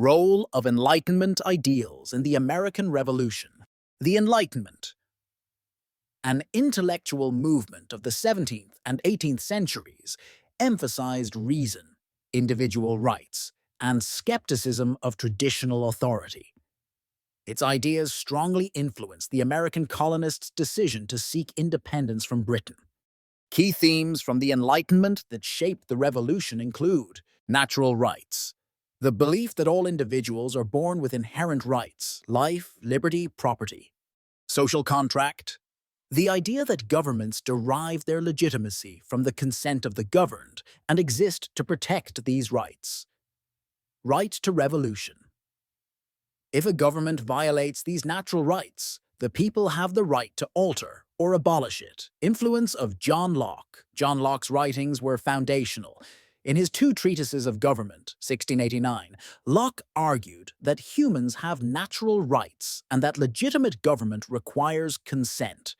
Role of Enlightenment ideals in the American Revolution. The Enlightenment, an intellectual movement of the 17th and 18th centuries, emphasized reason, individual rights, and skepticism of traditional authority. Its ideas strongly influenced the American colonists' decision to seek independence from Britain. Key themes from the Enlightenment that shaped the Revolution include natural rights, the belief that all individuals are born with inherent rights, life, liberty, property. Social contract, the idea that governments derive their legitimacy from the consent of the governed and exist to protect these rights. Right to revolution. If a government violates these natural rights, the people have the right to alter or abolish it. Influence of John Locke. John Locke's writings were foundational. In his two treatises of government, 1689, Locke argued that humans have natural rights and that legitimate government requires consent.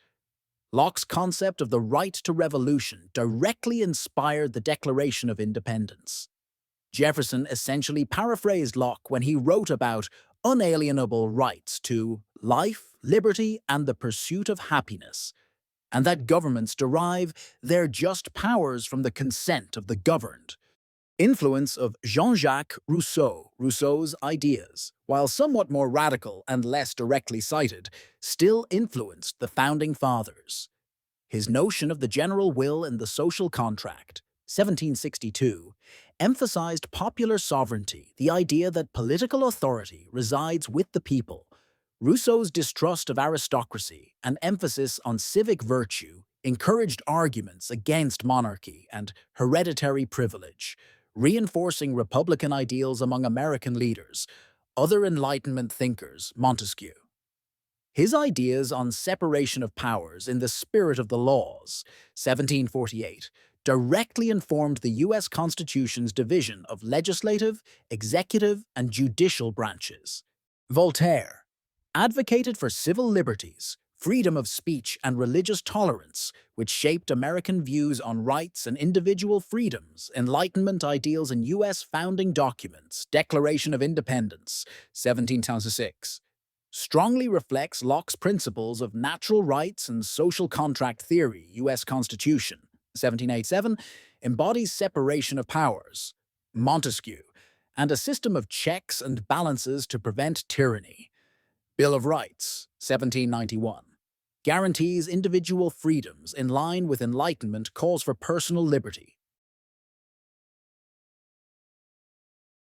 Locke's concept of the right to revolution directly inspired the Declaration of Independence. Jefferson essentially paraphrased Locke when he wrote about unalienable rights to life, liberty, and the pursuit of happiness, and that governments derive their just powers from the consent of the governed. Influence of Jean-Jacques Rousseau. Rousseau's ideas, while somewhat more radical and less directly cited, still influenced the Founding Fathers. His notion of the general will and the social contract, 1762, emphasized popular sovereignty, the idea that political authority resides with the people. Rousseau's distrust of aristocracy and emphasis on civic virtue encouraged arguments against monarchy and hereditary privilege, reinforcing Republican ideals among American leaders. Other Enlightenment thinkers, Montesquieu. His ideas on separation of powers in the spirit of the laws, 1748, directly informed the U.S. Constitution's division of legislative, executive, and judicial branches. Voltaire advocated for civil liberties, freedom of speech, and religious tolerance, which shaped American views on rights and individual freedoms. Enlightenment ideals in U.S. founding documents, Declaration of Independence, 1776, strongly reflects Locke's principles of natural rights and social contract theory. U.S. Constitution, 1787, embodies separation of powers, Montesquieu, and a system of checks and balances to prevent tyranny. Bill of Rights, 1791, guarantees individual freedoms in line with Enlightenment calls for personal liberty,